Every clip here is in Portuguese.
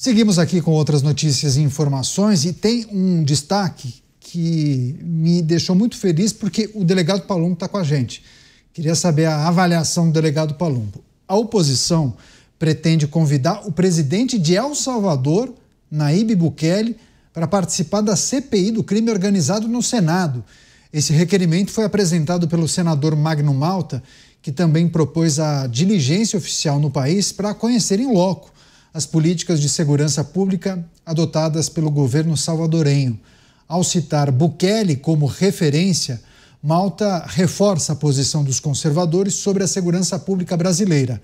Seguimos aqui com outras notícias e informações e tem um destaque que me deixou muito feliz porque o delegado Palumbo está com a gente. Queria saber a avaliação do delegado Palumbo. A oposição pretende convidar o presidente de El Salvador, Nayib Bukele, para participar da CPI do crime organizado no Senado. Esse requerimento foi apresentado pelo senador Magno Malta, que também propôs a diligência oficial no país para conhecer em loco as políticas de segurança pública adotadas pelo governo salvadorenho. Ao citar Bukele como referência, Malta reforça a posição dos conservadores sobre a segurança pública brasileira,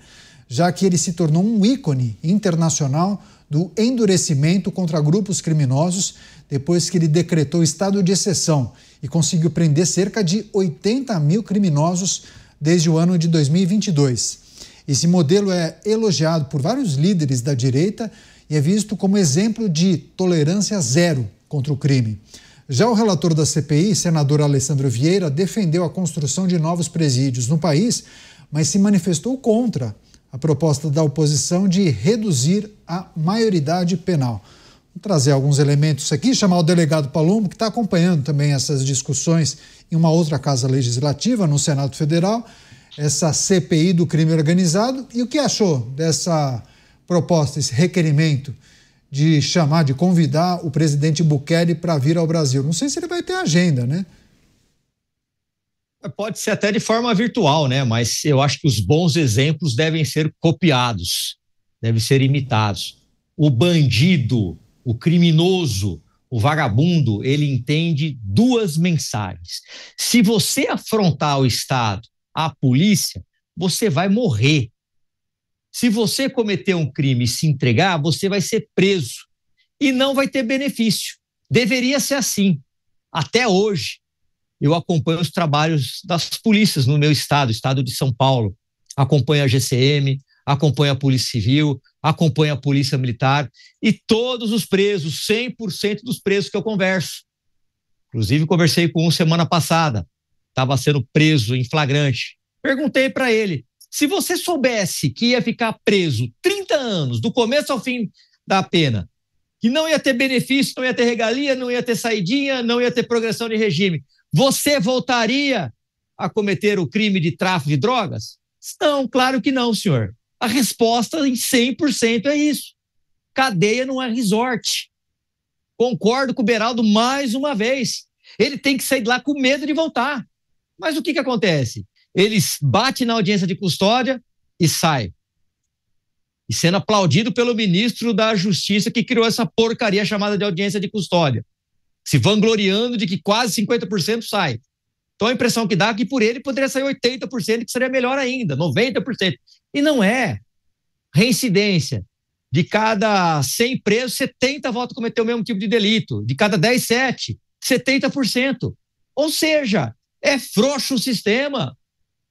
já que ele se tornou um ícone internacional do endurecimento contra grupos criminosos depois que ele decretou estado de exceção e conseguiu prender cerca de 80 mil criminosos desde o ano de 2022. Esse modelo é elogiado por vários líderes da direita e é visto como exemplo de tolerância zero contra o crime. Já o relator da CPI, senador Alessandro Vieira, defendeu a construção de novos presídios no país, mas se manifestou contra a proposta da oposição de reduzir a maioridade penal. Vou trazer alguns elementos aqui, chamar o delegado Palumbo, que está acompanhando também essas discussões em uma outra casa legislativa, no Senado Federal, essa CPI do crime organizado. E o que achou dessa proposta, esse requerimento de chamar, de convidar o presidente Bukele para vir ao Brasil? Não sei se ele vai ter agenda, né? Pode ser até de forma virtual, né? Mas eu acho que os bons exemplos devem ser copiados, devem ser imitados. O bandido, o criminoso, o vagabundo, ele entende duas mensagens. Se você afrontar o Estado, a polícia, você vai morrer. Se você cometer um crime e se entregar, você vai ser preso e não vai ter benefício. Deveria ser assim. Até hoje, eu acompanho os trabalhos das polícias no meu estado, estado de São Paulo. Acompanho a GCM, acompanho a Polícia Civil, acompanho a Polícia Militar e todos os presos, 100% dos presos que eu converso. Inclusive, conversei com um semana passada, estava sendo preso em flagrante. Perguntei para ele, se você soubesse que ia ficar preso 30 anos, do começo ao fim da pena, que não ia ter benefício, não ia ter regalia, não ia ter saidinha, não ia ter progressão de regime, você voltaria a cometer o crime de tráfico de drogas? Não, claro que não, senhor. A resposta em 100% é isso. Cadeia não é resort. Concordo com o Beraldo mais uma vez. Ele tem que sair de lá com medo de voltar. Mas o que acontece? Eles batem na audiência de custódia e saem. E sendo aplaudido pelo ministro da Justiça que criou essa porcaria chamada de audiência de custódia. Se vangloriando de que quase 50% sai. Então a impressão que dá é que por ele poderia sair 80%, que seria melhor ainda, 90%. E não é. Reincidência. De cada 100 presos, 70 voltam a cometer o mesmo tipo de delito. De cada 10, 7. 70%. Ou seja, é frouxo o sistema.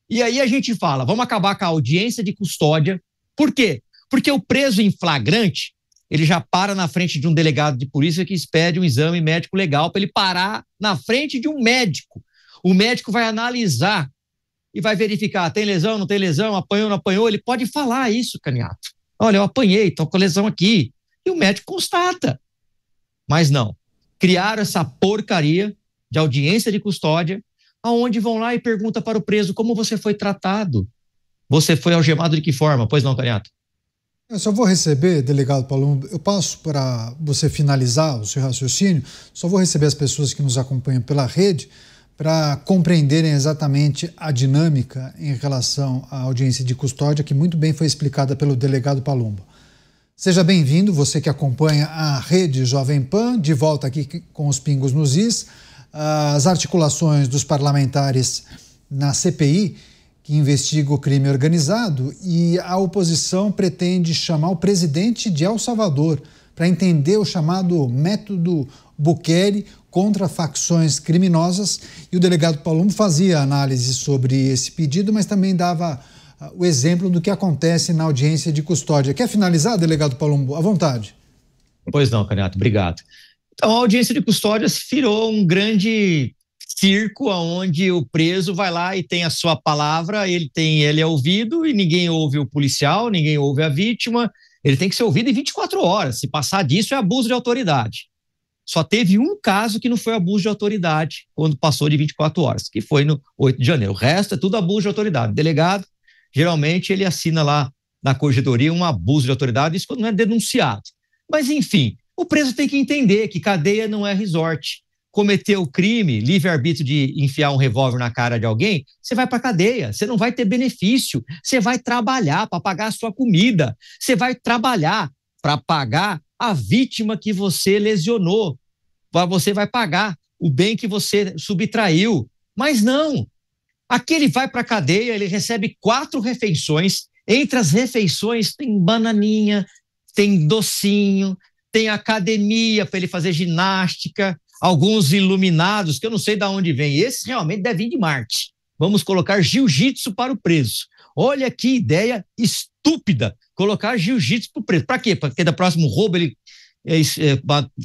E aí a gente fala, vamos acabar com a audiência de custódia. Por quê? Porque o preso em flagrante, ele já para na frente de um delegado de polícia que expede um exame médico legal para ele parar na frente de um médico. O médico vai analisar e vai verificar, tem lesão, não tem lesão, apanhou, não apanhou. Ele pode falar isso, Caniato. Olha, eu apanhei, estou com lesão aqui. E o médico constata. Mas não. Criaram essa porcaria de audiência de custódia, aonde vão lá e perguntam para o preso como você foi tratado. Você foi algemado de que forma? Pois não, Caniato? Eu só vou receber, delegado Palumbo, eu passo para você finalizar o seu raciocínio, só vou receber as pessoas que nos acompanham pela rede para compreenderem exatamente a dinâmica em relação à audiência de custódia, que muito bem foi explicada pelo delegado Palumbo. Seja bem-vindo, você que acompanha a rede Jovem Pan, de volta aqui com os pingos nos is, as articulações dos parlamentares na CPI, que investiga o crime organizado, e a oposição pretende chamar o presidente de El Salvador para entender o chamado método Bukele contra facções criminosas. E o delegado Palumbo fazia análise sobre esse pedido, mas também dava o exemplo do que acontece na audiência de custódia. Quer finalizar, delegado Palumbo? À vontade. Pois não, Caniato, obrigado. Então, a audiência de custódia se virou um grande circo onde o preso vai lá e tem a sua palavra, ele é ouvido e ninguém ouve o policial, ninguém ouve a vítima, ele tem que ser ouvido em 24 horas. Se passar disso, é abuso de autoridade. Só teve um caso que não foi abuso de autoridade quando passou de 24 horas, que foi no 8 de janeiro. O resto é tudo abuso de autoridade. O delegado, geralmente, ele assina lá na corregedoria um abuso de autoridade, isso quando não é denunciado. Mas, enfim, o preso tem que entender que cadeia não é resort. Cometeu o crime, livre-arbítrio de enfiar um revólver na cara de alguém, você vai para cadeia, você não vai ter benefício, você vai trabalhar para pagar a sua comida, você vai trabalhar para pagar a vítima que você lesionou, você vai pagar o bem que você subtraiu, mas não, aqui ele vai para a cadeia, ele recebe 4 refeições, entre as refeições tem bananinha, tem docinho, tem academia para ele fazer ginástica, alguns iluminados, que eu não sei de onde vem. Esse realmente deve vir de Marte. Vamos colocar jiu-jitsu para o preso. Olha que ideia estúpida, colocar jiu-jitsu para o preso. Para quê? Porque da próximo roubo ele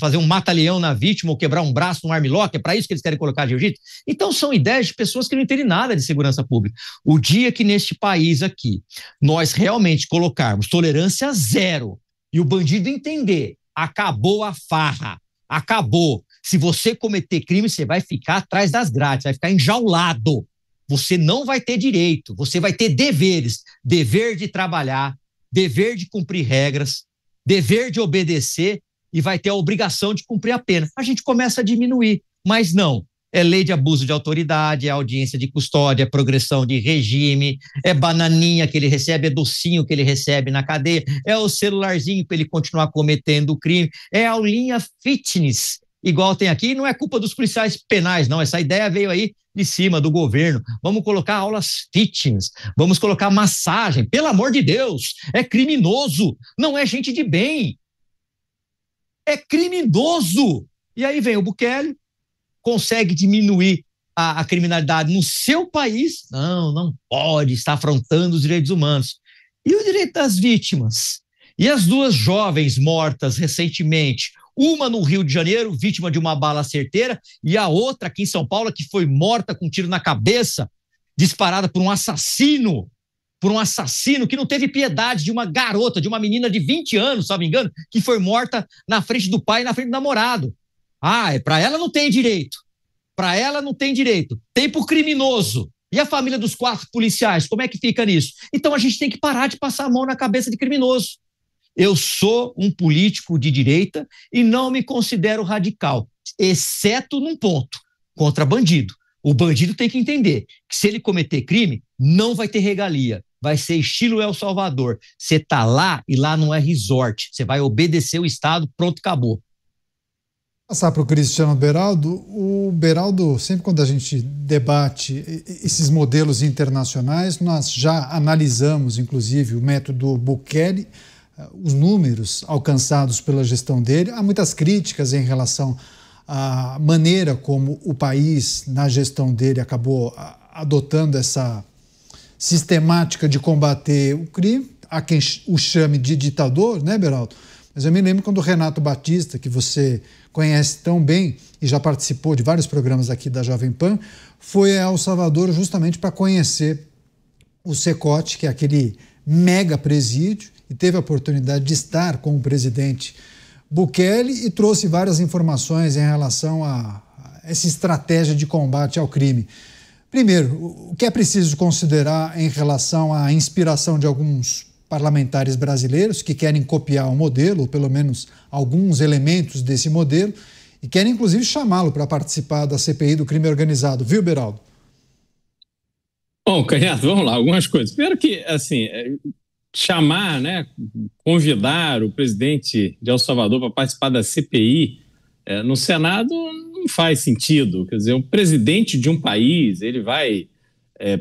fazer um mata-leão na vítima ou quebrar um braço num armlock, é para isso que eles querem colocar jiu-jitsu? Então são ideias de pessoas que não entendem nada de segurança pública. O dia que neste país aqui nós realmente colocarmos tolerância zero e o bandido entender, acabou a farra, acabou. Se você cometer crime, você vai ficar atrás das grades, vai ficar enjaulado. Você não vai ter direito, você vai ter deveres. Dever de trabalhar, dever de cumprir regras, dever de obedecer e vai ter a obrigação de cumprir a pena. A gente começa a diminuir, mas não. É lei de abuso de autoridade, é audiência de custódia, é progressão de regime, é bananinha que ele recebe, é docinho que ele recebe na cadeia, é o celularzinho para ele continuar cometendo o crime, é a aulinha fitness, igual tem aqui, não é culpa dos policiais penais, não, essa ideia veio aí de cima do governo. Vamos colocar aulas fitness, vamos colocar massagem, pelo amor de Deus, é criminoso, não é gente de bem, é criminoso. E aí vem o Bukele, consegue diminuir a criminalidade no seu país, não pode estar afrontando os direitos humanos. E o direito das vítimas? E as 2 jovens mortas recentemente, uma no Rio de Janeiro, vítima de uma bala certeira, e a outra aqui em São Paulo, que foi morta com um tiro na cabeça, disparada por um assassino que não teve piedade, de uma garota, de uma menina de 20 anos, se não me engano, que foi morta na frente do pai e na frente do namorado. Para ela não tem direito. Para ela não tem direito. Tem pro criminoso. E a família dos 4 policiais, como é que fica nisso? Então a gente tem que parar de passar a mão na cabeça de criminoso. Eu sou um político de direita e não me considero radical, exceto num ponto, contra bandido. O bandido tem que entender que se ele cometer crime, não vai ter regalia. Vai ser estilo El Salvador. Você tá lá e lá não é resort. Você vai obedecer o Estado, pronto, acabou. Passar para o Cristiano Beraldo. O Beraldo, sempre quando a gente debate esses modelos internacionais, nós já analisamos, inclusive, o método Bukele, os números alcançados pela gestão dele. Há muitas críticas em relação à maneira como o país, na gestão dele, acabou adotando essa sistemática de combater o crime. Há quem o chame de ditador, né, Beraldo? Mas eu me lembro quando o Renato Batista, que você conhece tão bem e já participou de vários programas aqui da Jovem Pan, foi a El Salvador justamente para conhecer o Cecote, que é aquele mega presídio, e teve a oportunidade de estar com o presidente Bukele e trouxe várias informações em relação a essa estratégia de combate ao crime. Primeiro, o que é preciso considerar em relação à inspiração de alguns parlamentares brasileiros que querem copiar o modelo, ou pelo menos alguns elementos desse modelo, e querem inclusive chamá-lo para participar da CPI do crime organizado, viu, Beraldo? Bom, Canhato, vamos lá, algumas coisas. Primeiro que, assim, chamar, né, convidar o presidente de El Salvador para participar da CPI no Senado não faz sentido. Quer dizer, o presidente de um país, ele vai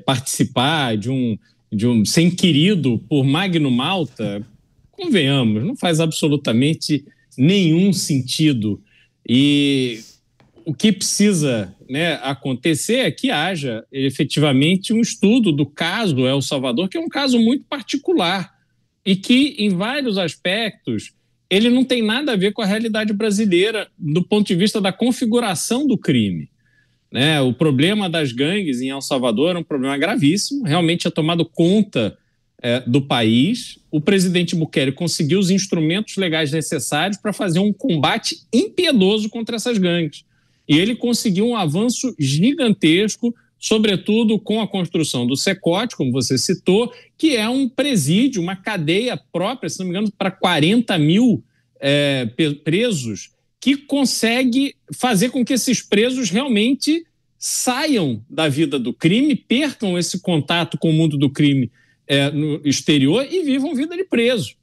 participar de um ser inquirido por Magno Malta, convenhamos, não faz absolutamente nenhum sentido. E o que precisa, né, acontecer é que haja efetivamente um estudo do caso El Salvador, que é um caso muito particular e que, em vários aspectos, ele não tem nada a ver com a realidade brasileira do ponto de vista da configuração do crime. Né? O problema das gangues em El Salvador é um problema gravíssimo, realmente é tomado conta do país, o presidente Bukele conseguiu os instrumentos legais necessários para fazer um combate impiedoso contra essas gangues. E ele conseguiu um avanço gigantesco, sobretudo com a construção do Secote, como você citou, que é um presídio, uma cadeia própria, se não me engano, para 40 mil presos, que consegue fazer com que esses presos realmente saiam da vida do crime, percam esse contato com o mundo do crime no exterior e vivam vida de preso.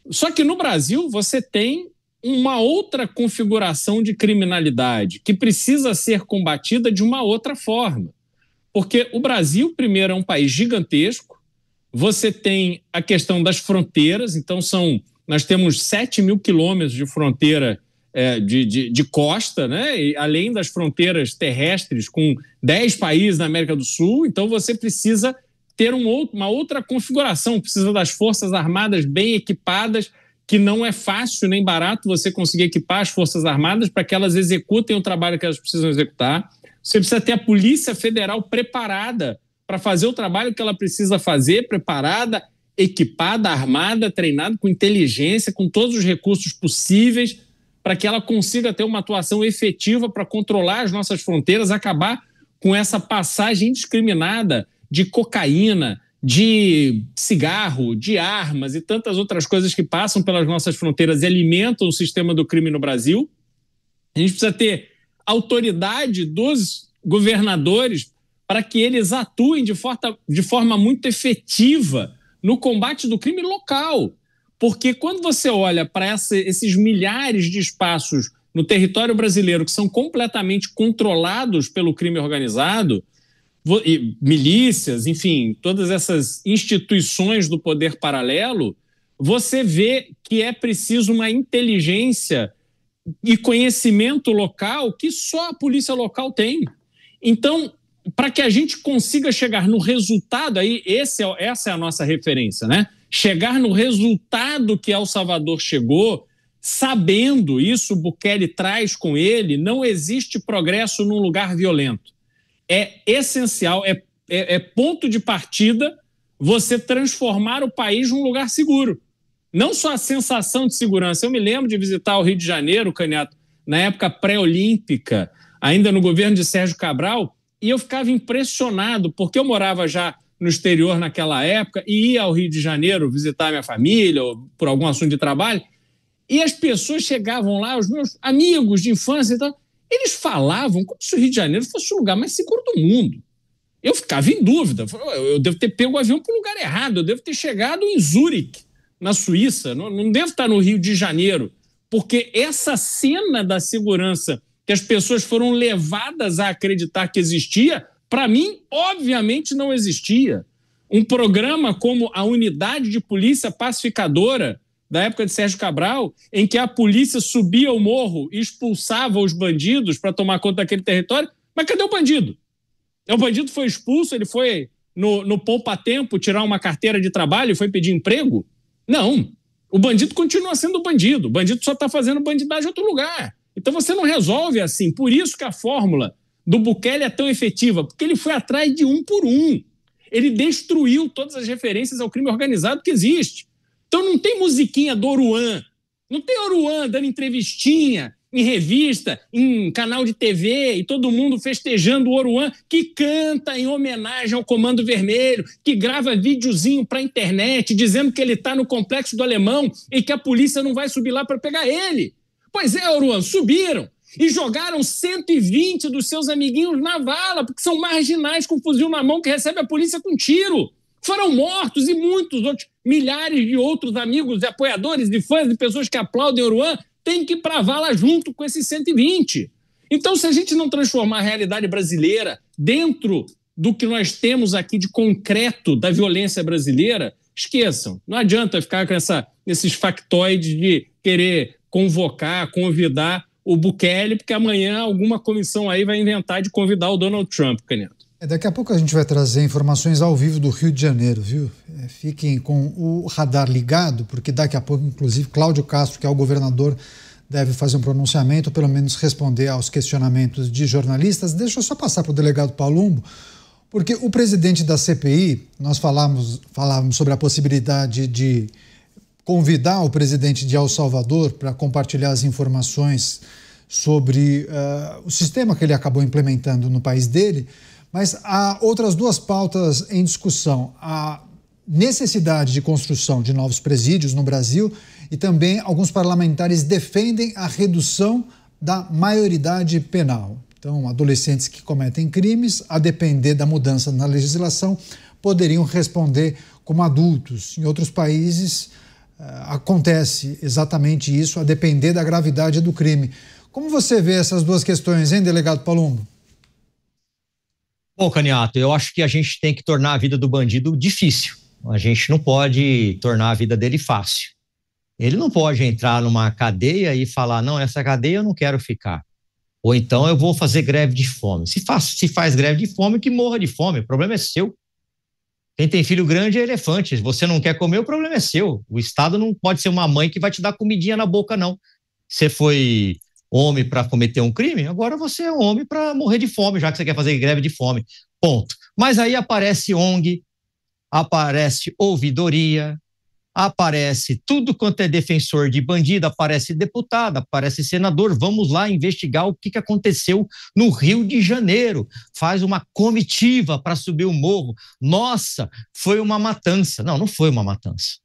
Só que no Brasil você tem uma outra configuração de criminalidade que precisa ser combatida de uma outra forma. Porque o Brasil, primeiro, é um país gigantesco, você tem a questão das fronteiras, então nós temos 7 mil quilômetros de fronteira de costa, né? E além das fronteiras terrestres com 10 países na América do Sul, então você precisa ter uma outra configuração, precisa das Forças Armadas bem equipadas, que não é fácil nem barato você conseguir equipar as Forças Armadas para que elas executem o trabalho que elas precisam executar. Você precisa ter a Polícia Federal preparada para fazer o trabalho que ela precisa fazer, preparada, equipada, armada, treinada, com inteligência, com todos os recursos possíveis, para que ela consiga ter uma atuação efetiva para controlar as nossas fronteiras, acabar com essa passagem indiscriminada de cocaína, de cigarro, de armas e tantas outras coisas que passam pelas nossas fronteiras e alimentam o sistema do crime no Brasil. A gente precisa ter autoridade dos governadores para que eles atuem de forma muito efetiva no combate do crime local. Porque quando você olha para esses milhares de espaços no território brasileiro que são completamente controlados pelo crime organizado, milícias, enfim, todas essas instituições do poder paralelo, você vê que é preciso uma inteligência e conhecimento local que só a polícia local tem. Então, para que a gente consiga chegar no resultado, aí essa é a nossa referência, né? Chegar no resultado que El Salvador chegou, sabendo isso, o Bukele traz com ele, não existe progresso num lugar violento. É essencial, é ponto de partida você transformar o país num lugar seguro. Não só a sensação de segurança. Eu me lembro de visitar o Rio de Janeiro, Canhoto, na época pré-olímpica, ainda no governo de Sérgio Cabral, e eu ficava impressionado, porque eu morava já no exterior naquela época e ia ao Rio de Janeiro visitar minha família ou por algum assunto de trabalho, e as pessoas chegavam lá, os meus amigos de infância e tal, eles falavam como se o Rio de Janeiro fosse o lugar mais seguro do mundo. Eu ficava em dúvida. Eu devo ter pego o avião para o lugar errado. Eu devo ter chegado em Zurique, na Suíça. Não devo estar no Rio de Janeiro. Porque essa cena da segurança que as pessoas foram levadas a acreditar que existia, para mim, obviamente não existia. Um programa como a Unidade de Polícia Pacificadora, da época de Sérgio Cabral, em que a polícia subia o morro e expulsava os bandidos para tomar conta daquele território. Mas cadê o bandido? O bandido foi expulso, ele foi no poupa-tempo tirar uma carteira de trabalho e foi pedir emprego? Não. O bandido continua sendo bandido. O bandido só está fazendo bandidagem em outro lugar. Então você não resolve assim. Por isso que a fórmula do Bukele é tão efetiva, porque ele foi atrás de um por um. Ele destruiu todas as referências ao crime organizado que existe. Então não tem musiquinha do Oruan, não tem Oruan dando entrevistinha em revista, em canal de TV e todo mundo festejando o Oruan, que canta em homenagem ao Comando Vermelho, que grava videozinho para a internet dizendo que ele está no Complexo do Alemão e que a polícia não vai subir lá para pegar ele. Pois é, Oruan, subiram e jogaram 120 dos seus amiguinhos na vala, porque são marginais com fuzil na mão que recebe a polícia com tiro. Foram mortos e muitos outros, milhares de outros amigos, de apoiadores, de fãs, de pessoas que aplaudem Oruan, têm que ir para a vala junto com esses 120. Então, se a gente não transformar a realidade brasileira dentro do que nós temos aqui de concreto da violência brasileira, esqueçam. Não adianta ficar com esses factoides de querer convocar, convidar o Bukele, porque amanhã alguma comissão aí vai inventar de convidar o Donald Trump, Canhoto. Daqui a pouco a gente vai trazer informações ao vivo do Rio de Janeiro, viu? Fiquem com o radar ligado, porque daqui a pouco, inclusive, Cláudio Castro, que é o governador, deve fazer um pronunciamento, ou pelo menos responder aos questionamentos de jornalistas. Deixa eu só passar para o delegado Palumbo Porque o presidente da CPI, nós falávamos sobre a possibilidade de convidar o presidente de El Salvador para compartilhar as informações sobre o sistema que ele acabou implementando no país dele, mas há outras duas pautas em discussão: a necessidade de construção de novos presídios no Brasil e também alguns parlamentares defendem a redução da maioridade penal. Então, adolescentes que cometem crimes, a depender da mudança na legislação, poderiam responder como adultos. Em outros países, acontece exatamente isso, a depender da gravidade do crime. Como você vê essas duas questões, hein, delegado Palumbo? Bom, Caniato, eu acho que a gente tem que tornar a vida do bandido difícil. A gente não pode tornar a vida dele fácil. Ele não pode entrar numa cadeia e falar, não, essa cadeia eu não quero ficar. Ou então eu vou fazer greve de fome. Se faz greve de fome, que morra de fome, o problema é seu. Quem tem filho grande é elefante. Se você não quer comer, o problema é seu. O Estado não pode ser uma mãe que vai te dar comidinha na boca, não. Você foi homem para cometer um crime, agora você é homem para morrer de fome, já que você quer fazer greve de fome. Ponto. Mas aí aparece ONG, aparece ouvidoria, aparece tudo quanto é defensor de bandido, aparece deputado, aparece senador, vamos lá investigar o que aconteceu no Rio de Janeiro, faz uma comitiva para subir o morro, nossa, foi uma matança. Não, não foi uma matança.